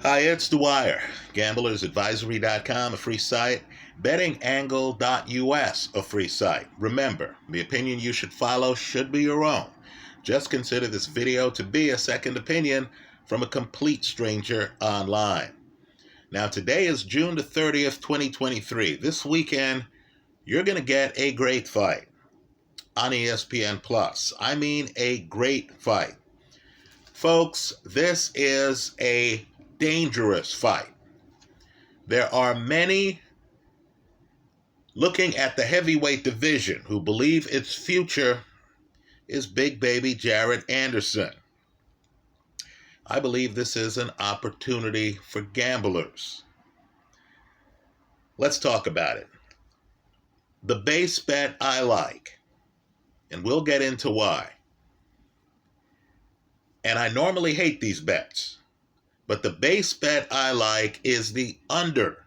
Hi, it's Dwyer. GamblersAdvisory.com, a free site. BettingAngle.us, a free site. Remember, the opinion you should follow should be your own. Just consider this video to be a second opinion from a complete stranger online. Now, today is June the 30th, 2023. This weekend, you're going to get a great fight on ESPN Plus. I mean, a great fight. Folks, this is a dangerous fight. There are many looking at the heavyweight division who believe its future is big baby Jared Anderson. I believe this is an opportunity for gamblers. Let's talk about it. The base bet I like, and we'll get into why. And I normally hate these bets, but the base bet I like is the under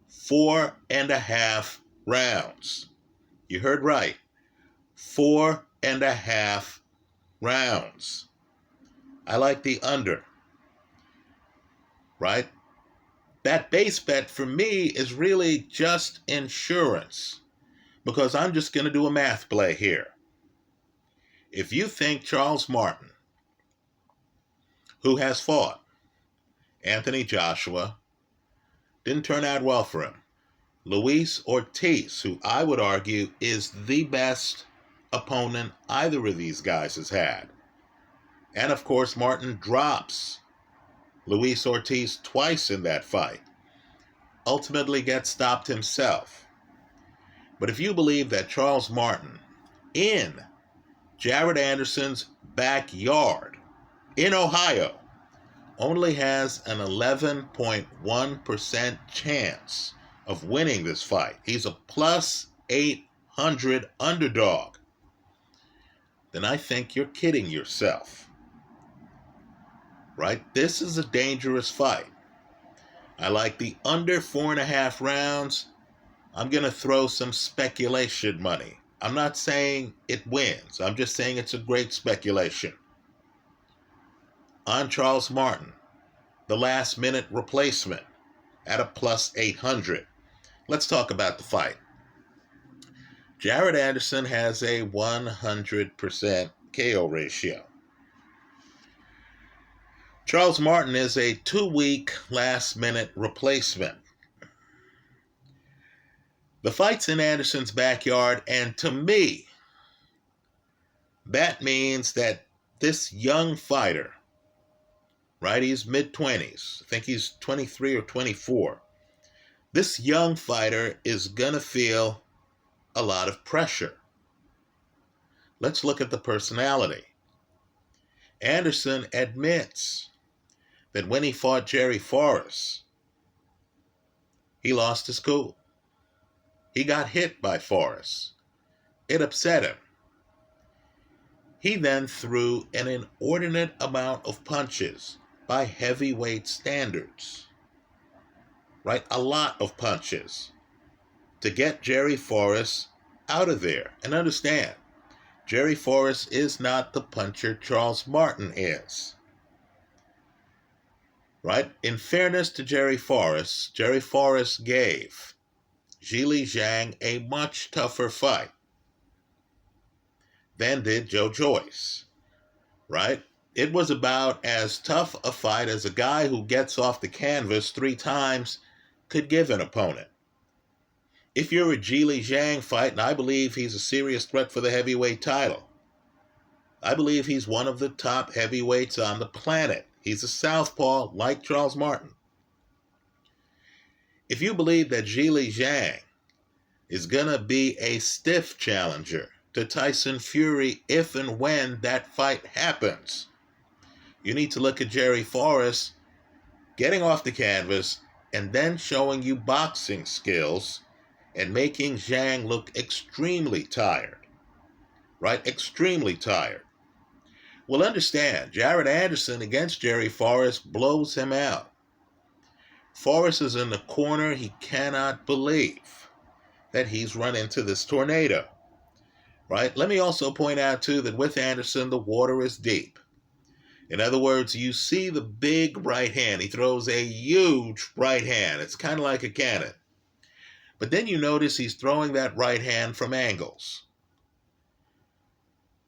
4.5 rounds. You heard right. 4.5 rounds. I like the under. Right? That base bet for me is really just insurance, because I'm just going to do a math play here. If you think Charles Martin, who has fought Anthony Joshua, didn't turn out well for him, Luis Ortiz, who I would argue is the best opponent either of these guys has had, and of course Martin drops Luis Ortiz twice in that fight, ultimately gets stopped himself. But if you believe that Charles Martin, in Jared Anderson's backyard in Ohio, only has an 11.1% chance of winning this fight, he's a plus 800 underdog, then I think you're kidding yourself. Right? This is a dangerous fight. I like the under 4.5 rounds. I'm going to throw some speculation money. I'm not saying it wins. I'm just saying it's a great speculation on Charles Martin, the last minute replacement, at a plus 800. Let's talk about the fight. Jared Anderson has a 100% KO ratio. Charles Martin is a 2-week last-minute replacement. The fight's in Anderson's backyard, and to me, that means that this young fighter, right, he's mid-20s, I think he's 23 or 24, this young fighter is going to feel a lot of pressure. Let's look at the personality. Anderson admits that when he fought Jerry Forrest, he lost his cool. He got hit by Forrest. It upset him. He then threw an inordinate amount of punches by heavyweight standards. Right? A lot of punches to get Jerry Forrest out of there. And understand, Jerry Forrest is not the puncher Charles Martin is. Right? In fairness to Jerry Forrest gave Zhilei Zhang a much tougher fight than did Joe Joyce. Right? It was about as tough a fight as a guy who gets off the canvas 3 times could give an opponent. If you're a Zhilei Zhang fight, and I believe he's a serious threat for the heavyweight title, I believe he's one of the top heavyweights on the planet. He's a southpaw like Charles Martin. If you believe that Zhilei Zhang is going to be a stiff challenger to Tyson Fury if and when that fight happens, you need to look at Jerry Forrest getting off the canvas and then showing you boxing skills and making Zhang look extremely tired. Right? Extremely tired. Well, understand, Jared Anderson against Jerry Forrest blows him out. Forrest is in the corner. He cannot believe that he's run into this tornado. Right? Let me also point out, too, that with Anderson, the water is deep. In other words, you see the big right hand. He throws a huge right hand. It's kind of like a cannon. But then you notice he's throwing that right hand from angles.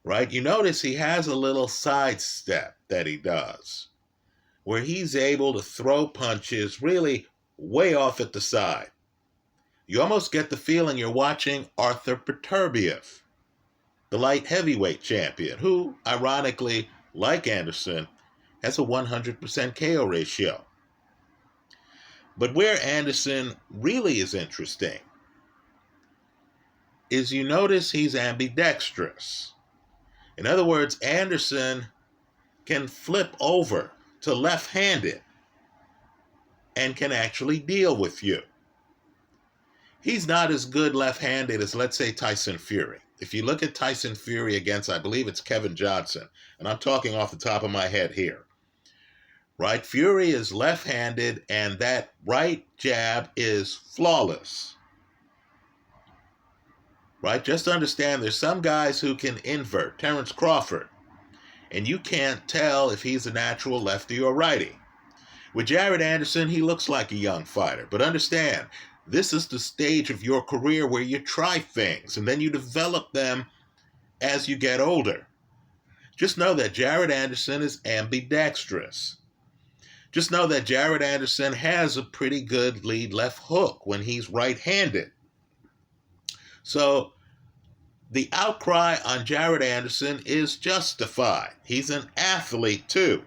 Right? You notice he has a little sidestep that he does, where he's able to throw punches really way off at the side. You almost get the feeling you're watching Arthur Beterbiev, the light heavyweight champion, who, ironically, like Anderson, has a 100% KO ratio. But where Anderson really is interesting is you notice he's ambidextrous. In other words, Anderson can flip over to left-handed and can actually deal with you. He's not as good left-handed as, let's say, Tyson Fury. If you look at Tyson Fury against, I believe it's Kevin Johnson, and I'm talking off the top of my head here, right? Fury is left-handed, and that right jab is flawless, right? Just understand there's some guys who can invert. Terrence Crawford, and you can't tell if he's a natural lefty or righty. With Jared Anderson, he looks like a young fighter, but understand, this is the stage of your career where you try things and then you develop them as you get older. Just know that Jared Anderson is ambidextrous. Just know that Jared Anderson has a pretty good lead left hook when he's right-handed. So the outcry on Jared Anderson is justified. He's an athlete too.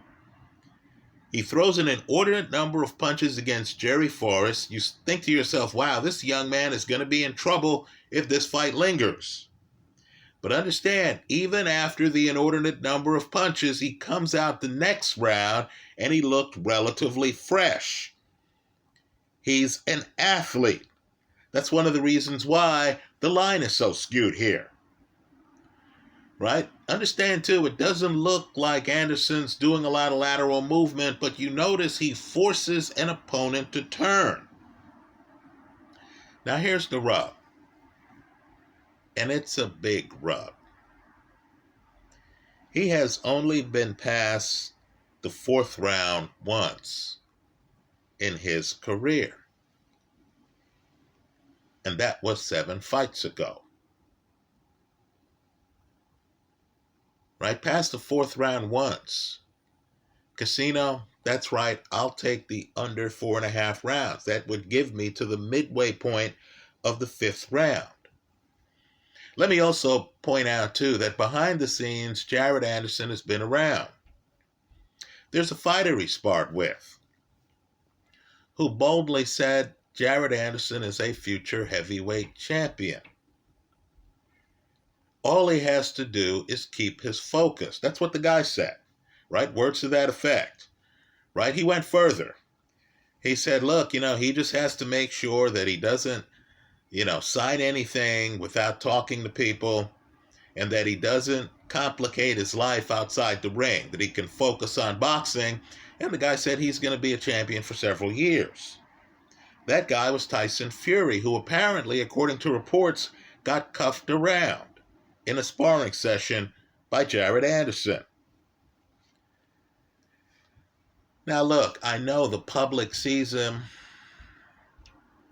He throws an inordinate number of punches against Jerry Forrest. You think to yourself, wow, this young man is going to be in trouble if this fight lingers. But understand, even after the inordinate number of punches, he comes out the next round and he looked relatively fresh. He's an athlete. That's one of the reasons why the line is so skewed here. Right? Understand, too, it doesn't look like Anderson's doing a lot of lateral movement, but you notice he forces an opponent to turn. Now, here's the rub. And it's a big rub. He has only been past the fourth round once in his career. And that was 7 fights ago. Right past the fourth round once. Casino, that's right, I'll take the under 4.5 rounds. That would give me to the midway point of the 5th round. Let me also point out, too, that behind the scenes, Jared Anderson has been around. There's a fighter he sparred with who boldly said Jared Anderson is a future heavyweight champion. All he has to do is keep his focus. That's what the guy said, right? Words to that effect, right? He went further. He said, look, he just has to make sure that he doesn't, sign anything without talking to people, and that he doesn't complicate his life outside the ring, that he can focus on boxing. And the guy said he's going to be a champion for several years. That guy was Tyson Fury, who apparently, according to reports, got cuffed around in a sparring session by Jared Anderson. Now look, I know the public sees him,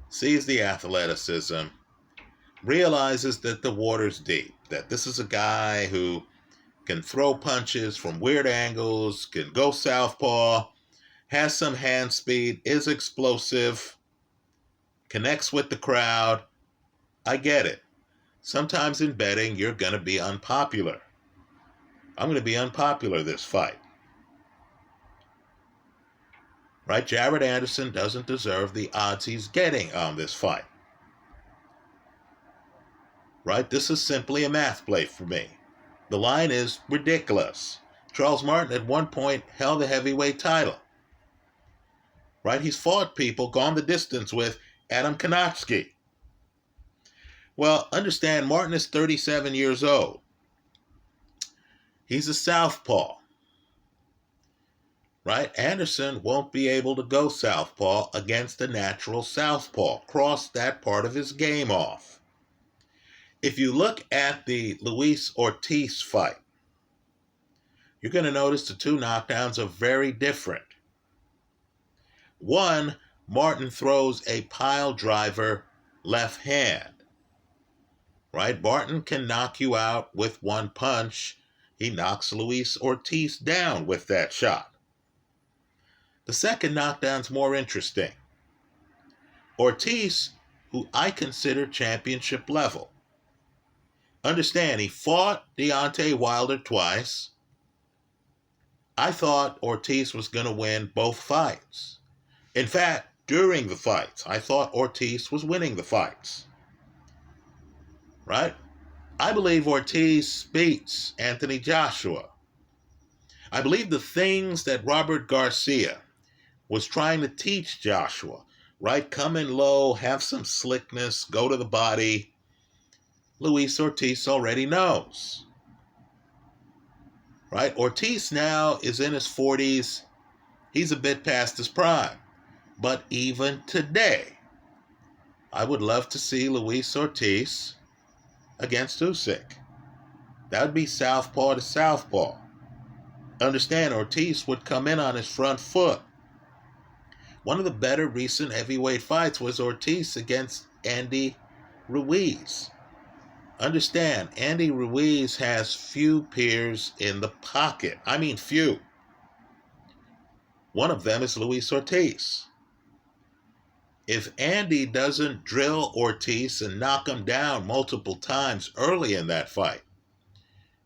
sees the athleticism, realizes that the water's deep, that this is a guy who can throw punches from weird angles, can go southpaw, has some hand speed, is explosive, connects with the crowd. I get it. Sometimes in betting, you're going to be unpopular. I'm going to be unpopular this fight. Right? Jared Anderson doesn't deserve the odds he's getting on this fight. Right? This is simply a math play for me. The line is ridiculous. Charles Martin at one point held the heavyweight title. Right? He's fought people, gone the distance with Adam Konotsky. Well, understand, Martin is 37 years old. He's a southpaw. Right? Anderson won't be able to go southpaw against a natural southpaw. Cross that part of his game off. If you look at the Luis Ortiz fight, you're going to notice the two knockdowns are very different. One, Martin throws a pile driver left hand. Right? Martin can knock you out with one punch. He knocks Luis Ortiz down with that shot. The second knockdown's more interesting. Ortiz, who I consider championship level. Understand, he fought Deontay Wilder twice. I thought Ortiz was going to win both fights. In fact, during the fights, I thought Ortiz was winning the fights. Right? I believe Ortiz beats Anthony Joshua. I believe the things that Robert Garcia was trying to teach Joshua, right? Come in low, have some slickness, go to the body. Luis Ortiz already knows. Right? Ortiz now is in his 40s. He's a bit past his prime. But even today, I would love to see Luis Ortiz against Usyk. That would be southpaw to southpaw. Understand, Ortiz would come in on his front foot. One of the better recent heavyweight fights was Ortiz against Andy Ruiz. Understand, Andy Ruiz has few peers in the pocket. I mean few. One of them is Luis Ortiz. If Andy doesn't drill Ortiz and knock him down multiple times early in that fight,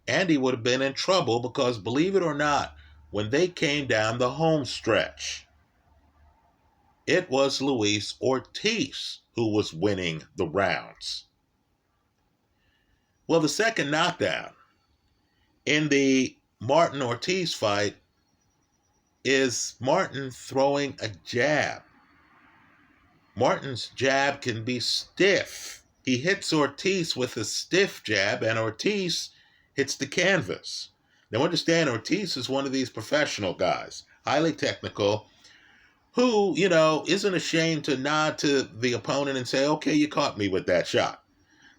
Andy would have been in trouble because, believe it or not, when they came down the home stretch, it was Luis Ortiz who was winning the rounds. Well, the second knockdown in the Martin Ortiz fight is Martin throwing a jab. Martin's jab can be stiff. He hits Ortiz with a stiff jab, and Ortiz hits the canvas. Now understand, Ortiz is one of these professional guys, highly technical, who, isn't ashamed to nod to the opponent and say, okay, you caught me with that shot.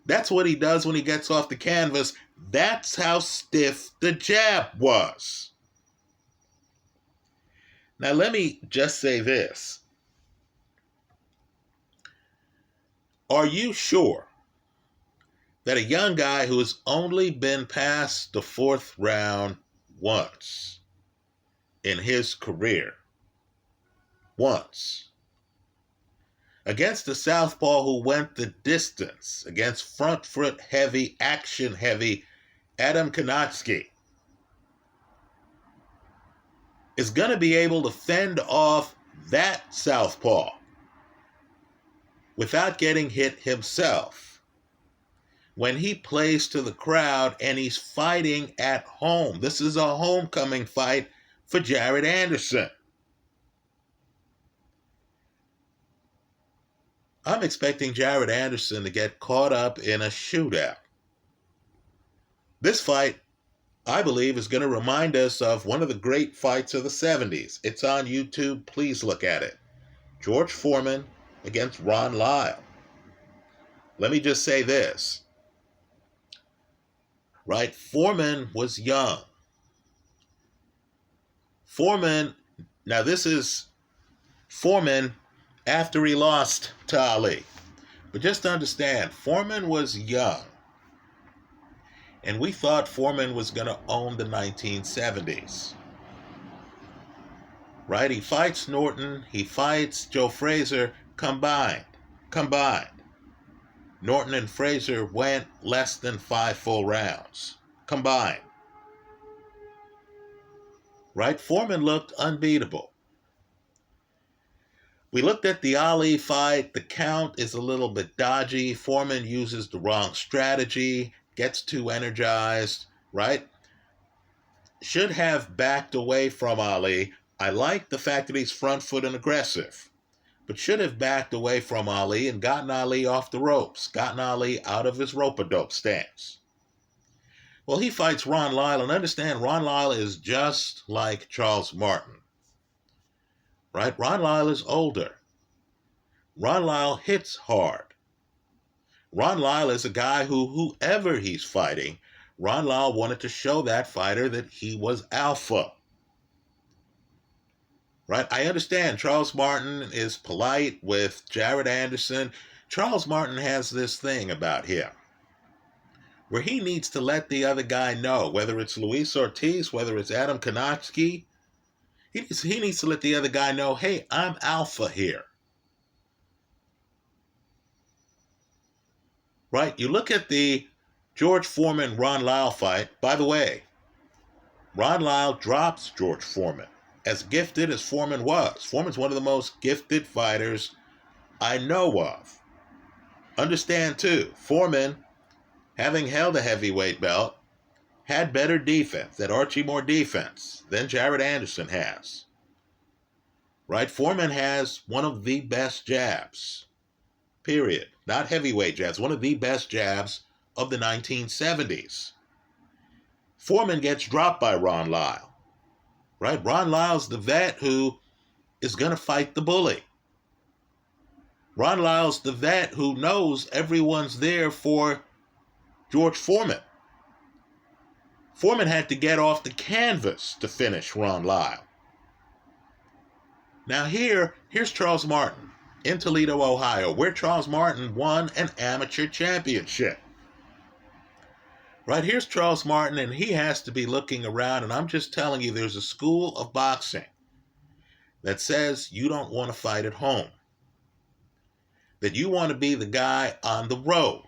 That's what he does when he gets off the canvas. That's how stiff the jab was. Now let me just say this. Are you sure that a young guy who has only been past the fourth round once in his career, once, against a southpaw who went the distance, against front foot heavy, action heavy Adam Konatsky, is going to be able to fend off that southpaw without getting hit himself when he plays to the crowd and he's fighting at home? This is a homecoming fight for Jared Anderson. I'm expecting Jared Anderson to get caught up in a shootout. This fight, I believe, is going to remind us of one of the great fights of the 70s. It's on YouTube. Please look at it. George Foreman against Ron Lyle. Let me just say this. Right? Foreman was young. Now this is Foreman after he lost to Ali. But just understand, Foreman was young. And we thought Foreman was going to own the 1970s. Right? He fights Norton. He fights Joe Frazier combined. Norton and Frazier went less than 5 full rounds. Combined. Right? Foreman looked unbeatable. We looked at the Ali fight. The count is a little bit dodgy. Foreman uses the wrong strategy, gets too energized, right? Should have backed away from Ali. I like the fact that he's front foot and aggressive, but should have backed away from Ali and gotten Ali off the ropes, gotten Ali out of his rope-a-dope stance. Well, he fights Ron Lyle, and understand, Ron Lyle is just like Charles Martin. Right? Ron Lyle is older. Ron Lyle hits hard. Ron Lyle is a guy who, whoever he's fighting, Ron Lyle wanted to show that fighter that he was alpha. Right? I understand Charles Martin is polite with Jared Anderson. Charles Martin has this thing about him where he needs to let the other guy know, whether it's Luis Ortiz, whether it's Adam Konotsky, he needs to let the other guy know, hey, I'm alpha here. Right? You look at the George Foreman-Ron Lyle fight. By the way, Ron Lyle drops George Foreman. As gifted as Foreman was, Foreman's one of the most gifted fighters I know of. Understand, too, Foreman, having held a heavyweight belt, had better defense, that Archie Moore defense, than Jared Anderson has. Right? Foreman has one of the best jabs, period. Not heavyweight jabs, one of the best jabs of the 1970s. Foreman gets dropped by Ron Lyle. Right? Ron Lyle's the vet who is going to fight the bully. Ron Lyle's the vet who knows everyone's there for George Foreman. Foreman had to get off the canvas to finish Ron Lyle. Now here's Charles Martin in Toledo, Ohio, where Charles Martin won an amateur championship. Right, here's Charles Martin, and he has to be looking around, and I'm just telling you, there's a school of boxing that says you don't want to fight at home, that you want to be the guy on the road,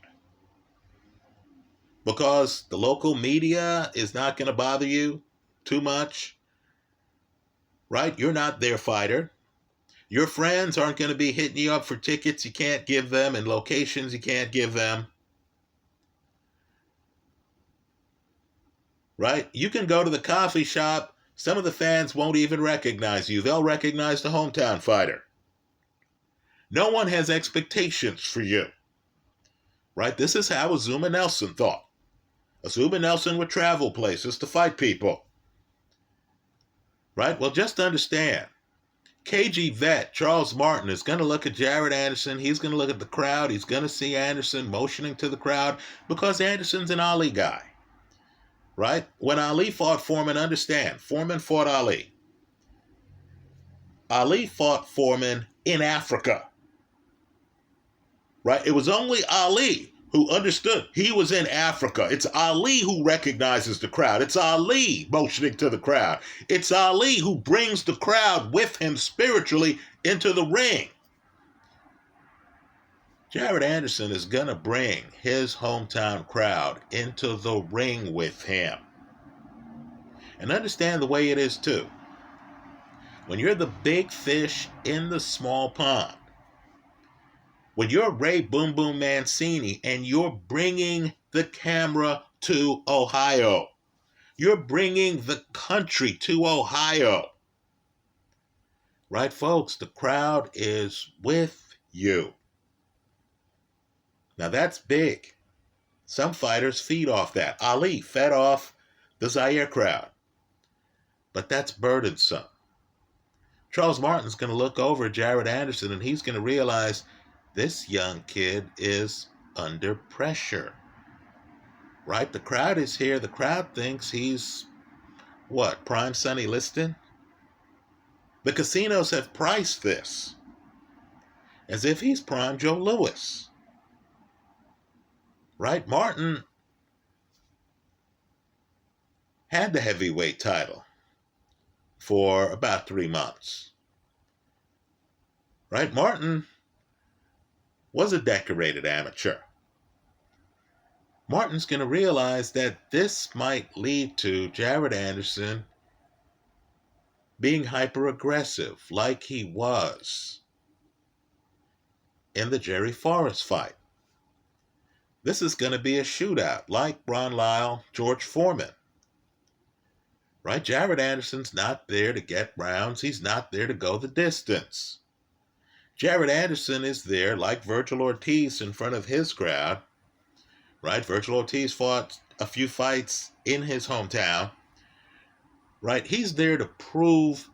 because the local media is not going to bother you too much, right? You're not their fighter. Your friends aren't going to be hitting you up for tickets you can't give them and locations you can't give them. Right? You can go to the coffee shop. Some of the fans won't even recognize you. They'll recognize the hometown fighter. No one has expectations for you. Right? This is how Azuma Nelson thought. Azuma Nelson would travel places to fight people. Right? Well, just understand. KG vet Charles Martin is going to look at Jared Anderson. He's going to look at the crowd. He's going to see Anderson motioning to the crowd because Anderson's an Ali guy. Right? When Ali fought Foreman, understand, Foreman fought Ali. Ali fought Foreman in Africa. Right? It was only Ali who understood he was in Africa. It's Ali who recognizes the crowd. It's Ali motioning to the crowd. It's Ali who brings the crowd with him spiritually into the ring. Jared Anderson is going to bring his hometown crowd into the ring with him. And understand the way it is too. When you're the big fish in the small pond, when you're Ray Boom Boom Mancini and you're bringing the camera to Ohio, you're bringing the country to Ohio. Right, folks? The crowd is with you. Now that's big. Some fighters feed off that. Ali fed off the Zaire crowd. But that's burdensome. Charles Martin's going to look over at Jared Anderson and he's going to realize this young kid is under pressure. Right? The crowd is here. The crowd thinks he's, what, prime Sonny Liston? The casinos have priced this as if he's prime Joe Louis. Right? Martin had the heavyweight title for about 3 months. Right? Martin was a decorated amateur. Martin's going to realize that this might lead to Jared Anderson being hyper-aggressive like he was in the Jerry Forrest fight. This is going to be a shootout like Ron Lyle, George Foreman. Right? Jared Anderson's not there to get rounds. He's not there to go the distance. Jared Anderson is there like Virgil Ortiz in front of his crowd. Right? Virgil Ortiz fought a few fights in his hometown. Right? He's there to prove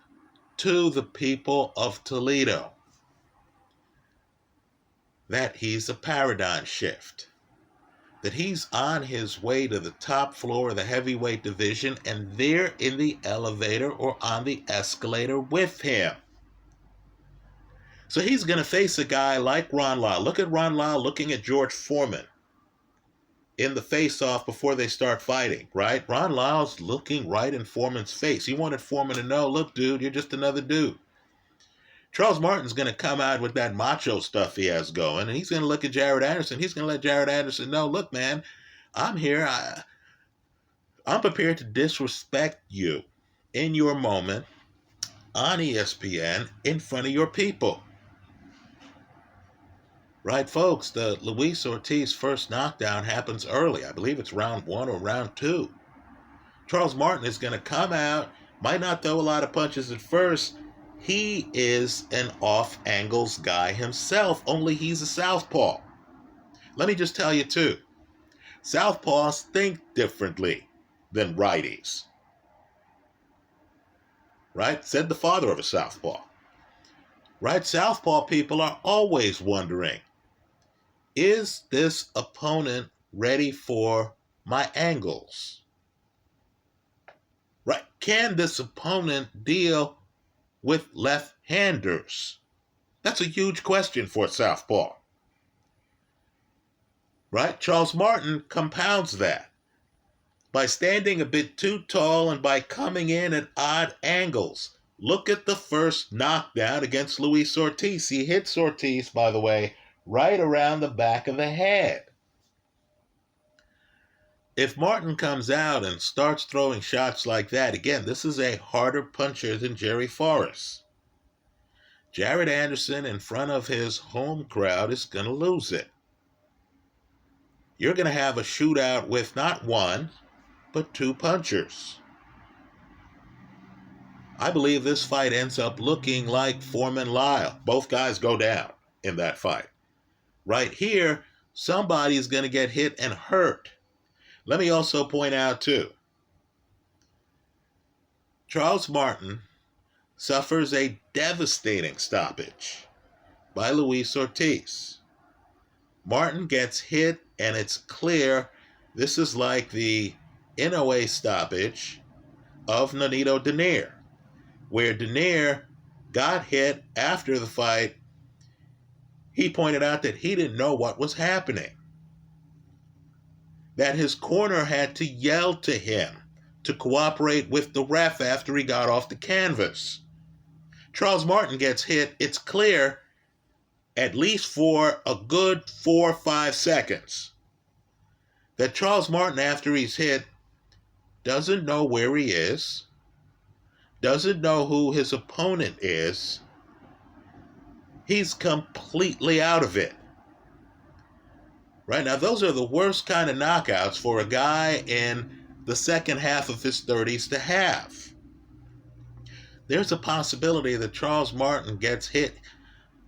to the people of Toledo that he's a paradigm shift. that he's on his way to the top floor of the heavyweight division, and they're in the elevator or on the escalator with him. So he's going to face a guy like Ron Lyle. Look at Ron Lyle looking at George Foreman in the face-off before they start fighting, right? Ron Lyle's looking right in Foreman's face. He wanted Foreman to know, look, dude, you're just another dude. Charles Martin's going to come out with that macho stuff he has going, and he's going to look at Jared Anderson. He's going to let Jared Anderson know, look, man, I'm here. I'm prepared to disrespect you in your moment on ESPN in front of your people. Right, folks, the Luis Ortiz first knockdown happens early. I believe it's round 1 or round 2. Charles Martin is going to come out, might not throw a lot of punches at first. He is an off-angles guy himself, only he's a southpaw. Let me just tell you, too, southpaws think differently than righties. Right? Said the father of a southpaw. Right? Southpaw people are always wondering, is this opponent ready for my angles? Right? Can this opponent deal with left-handers? That's a huge question for a southpaw. Right? Charles Martin compounds that by standing a bit too tall and by coming in at odd angles. Look at the first knockdown against Luis Ortiz. He hits Ortiz, by the way, right around the back of the head. If Martin comes out and starts throwing shots like that, again, this is a harder puncher than Jerry Forrest. Jared Anderson in front of his home crowd is going to lose it. You're going to have a shootout with not one, but 2 punchers. I believe this fight ends up looking like Foreman-Lyle. Both guys go down in that fight. Right here, somebody's going to get hit and hurt. Let me also point out, too, Charles Martin suffers a devastating stoppage by Luis Ortiz. Martin gets hit, and it's clear this is like the Inoue stoppage of Nonito Donaire, where Donaire got hit after the fight. He pointed out that he didn't know what was happening, that his corner had to yell to him to cooperate with the ref after he got off the canvas. Charles Martin gets hit, it's clear, at least for a good 4 or 5 seconds, that Charles Martin, after he's hit, doesn't know where he is, doesn't know who his opponent is. He's completely out of it. Right now, those are the worst kind of knockouts for a guy in the second half of his 30s to have. There's a possibility that Charles Martin gets hit.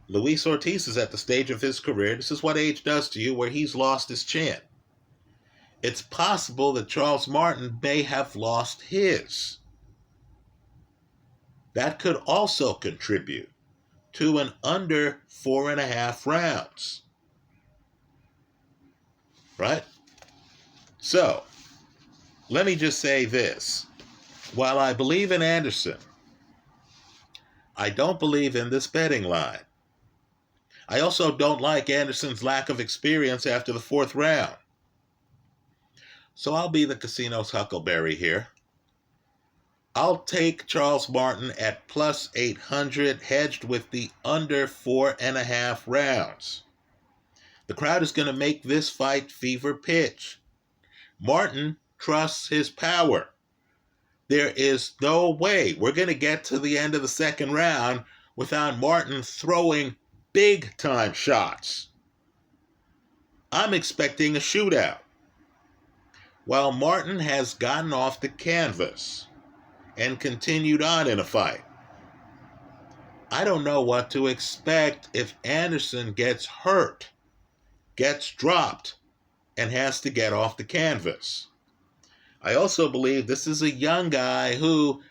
Luis Ortiz is at the stage of his career. This is what age does to you, where he's lost his chin. It's possible that Charles Martin may have lost his. That could also contribute to an under 4.5 rounds. Right? So, let me just say this. While I believe in Anderson, I don't believe in this betting line. I also don't like Anderson's lack of experience after the 4th round. So I'll be the casino's Huckleberry here. I'll take Charles Martin at plus 800, hedged with the under 4.5 rounds. The crowd is going to make this fight fever pitch. Martin trusts his power. There is no way we're going to get to the end of the 2nd round without Martin throwing big-time shots. I'm expecting a shootout. While Martin has gotten off the canvas and continued on in a fight, I don't know what to expect if Anderson gets hurt, gets dropped, and has to get off the canvas. I also believe this is a young guy who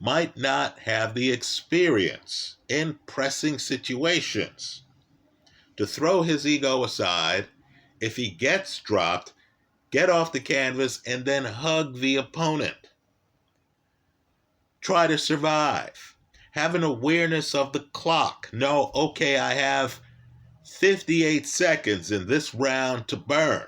might not have the experience in pressing situations to throw his ego aside. If he gets dropped, get off the canvas, and then hug the opponent. Try to survive. Have an awareness of the clock. Know, okay, I have 58 seconds in this round to burn.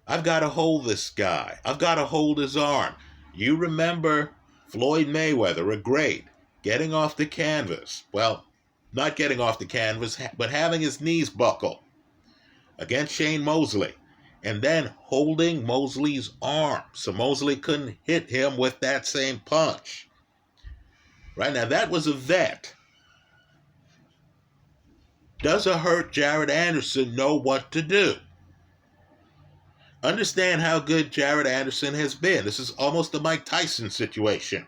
I've got to hold this guy. I've got to hold his arm. You remember Floyd Mayweather, a great, getting off the canvas. Well, not getting off the canvas, but having his knees buckle against Shane Mosley. And then holding Mosley's arm so Mosley couldn't hit him with that same punch. Right now, that was a vet. Does a hurt Jared Anderson know what to do? Understand how good Jared Anderson has been. This is almost a Mike Tyson situation.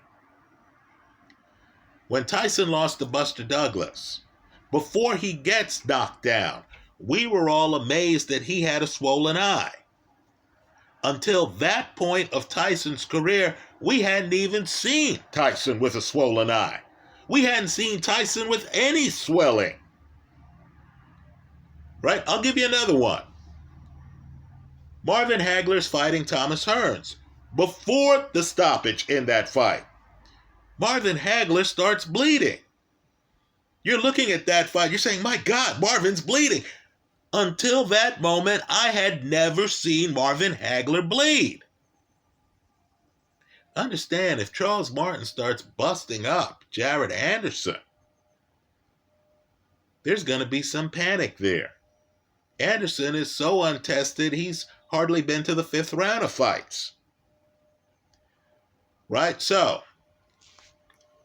When Tyson lost to Buster Douglas, before he gets knocked down, we were all amazed that he had a swollen eye. Until that point of Tyson's career, we hadn't even seen Tyson with a swollen eye. We hadn't seen Tyson with any swelling. Right? I'll give you another one. Marvin Hagler's fighting Thomas Hearns. Before the stoppage in that fight, Marvin Hagler starts bleeding. You're looking at that fight, you're saying, my God, Marvin's bleeding. Until that moment, I had never seen Marvin Hagler bleed. Understand, if Charles Martin starts busting up Jared Anderson, there's going to be some panic there. Anderson is so untested, he's hardly been to the 5th round of fights. Right? So,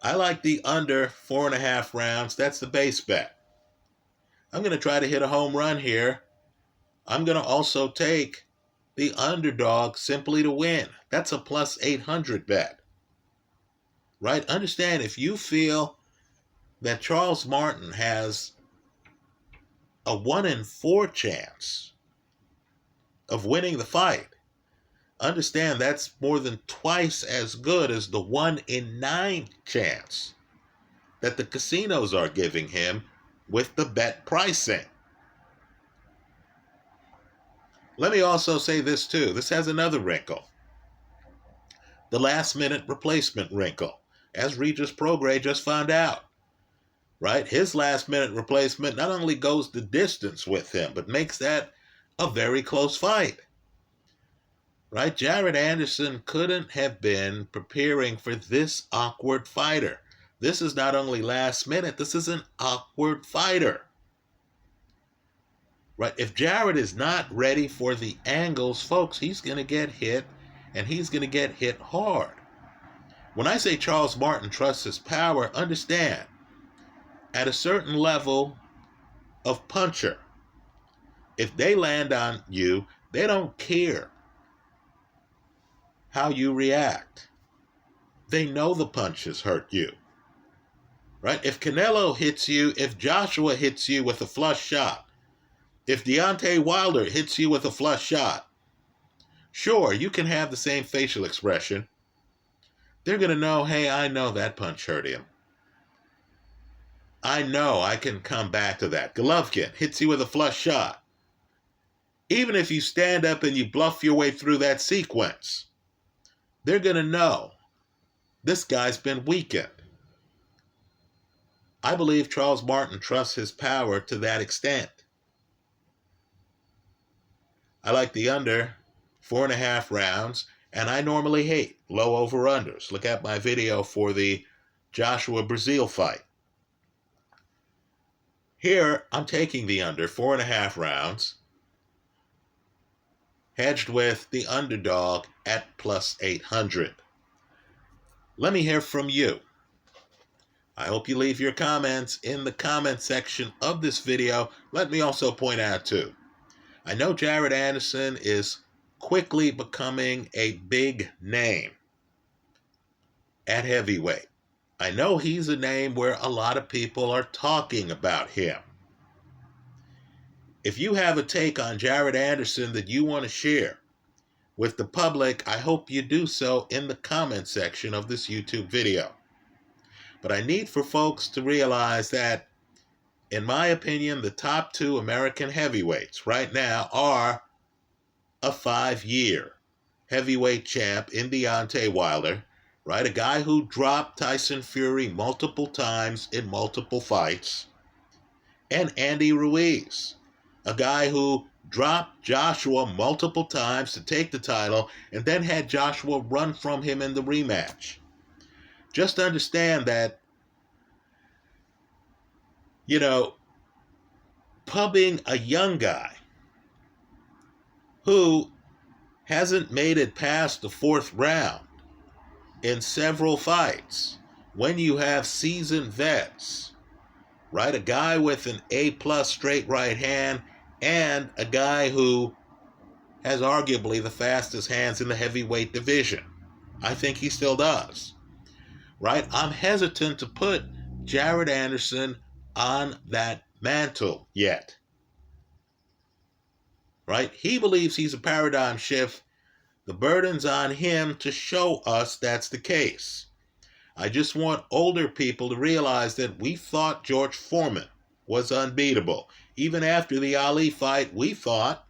I like the under 4.5 rounds. That's the base bet. I'm going to try to hit a home run here. I'm going to also take the underdog simply to win. That's a plus 800 bet. Right? Understand, if you feel that Charles Martin has a 1 in 4 chance of winning the fight, understand that's more than twice as good as the 1 in 9 chance that the casinos are giving him with the bet pricing. Let me also say this too. This has another wrinkle. The last-minute replacement wrinkle, as Regis Prograis just found out. Right? His last-minute replacement not only goes the distance with him, but makes that a very close fight. Right? Jared Anderson couldn't have been preparing for this awkward fighter. This is not only last minute, this is an awkward fighter. Right? If Jared is not ready for the angles, folks, he's going to get hit, and he's going to get hit hard. When I say Charles Martin trusts his power, understand, at a certain level of puncher, if they land on you, they don't care how you react. They know the punches hurt you. Right? If Canelo hits you, if Joshua hits you with a flush shot, if Deontay Wilder hits you with a flush shot, sure, you can have the same facial expression. They're going to know, hey, I know that punch hurt him. I know I can come back to that. Golovkin hits you with a flush shot. Even if you stand up and you bluff your way through that sequence, they're going to know this guy's been weakened. I believe Charles Martin trusts his power to that extent. I like the under 4.5 rounds, and I normally hate low over-unders. Look at my video for the Joshua Brazil fight. Here, I'm taking the under 4.5 rounds, hedged with the underdog at plus 800. Let me hear from you. I hope you leave your comments in the comment section of this video. Let me also point out too, I know Jared Anderson is quickly becoming a big name at heavyweight. I know he's a name where a lot of people are talking about him. If you have a take on Jared Anderson that you want to share with the public, I hope you do so in the comment section of this YouTube video. But I need for folks to realize that, in my opinion, the top 2 American heavyweights right now are a 5-year heavyweight champ in Deontay Wilder, right? A guy who dropped Tyson Fury multiple times in multiple fights, and Andy Ruiz, a guy who dropped Joshua multiple times to take the title and then had Joshua run from him in the rematch. Just understand that, pubbing a young guy who hasn't made it past the 4th round in several fights, when you have seasoned vets, right? A guy with an A+ straight right hand and a guy who has arguably the fastest hands in the heavyweight division. I think he still does, right? I'm hesitant to put Jared Anderson on that mantle yet, right? He believes he's a paradigm shift. The burden's on him to show us that's the case. I just want older people to realize that we thought George Foreman was unbeatable. Even after the Ali fight, we thought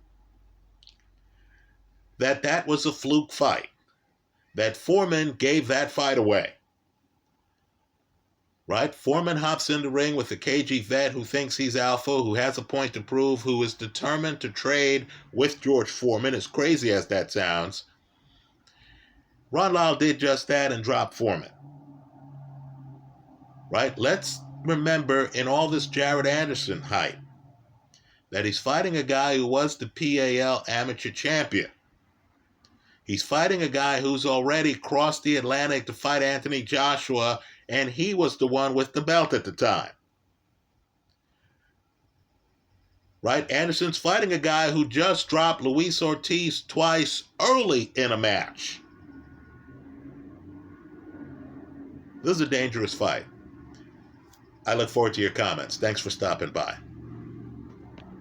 that that was a fluke fight, that Foreman gave that fight away. Right? Foreman hops in the ring with a cagey vet who thinks he's alpha, who has a point to prove, who is determined to trade with George Foreman, as crazy as that sounds. Lyle did just that and dropped Foreman. Right? Let's remember in all this Jared Anderson hype that he's fighting a guy who was the PAL amateur champion. He's fighting a guy who's already crossed the Atlantic to fight Anthony Joshua, and he was the one with the belt at the time. Right? Anderson's fighting a guy who just dropped Luis Ortiz twice early in a match. This is a dangerous fight. I look forward to your comments. Thanks for stopping by.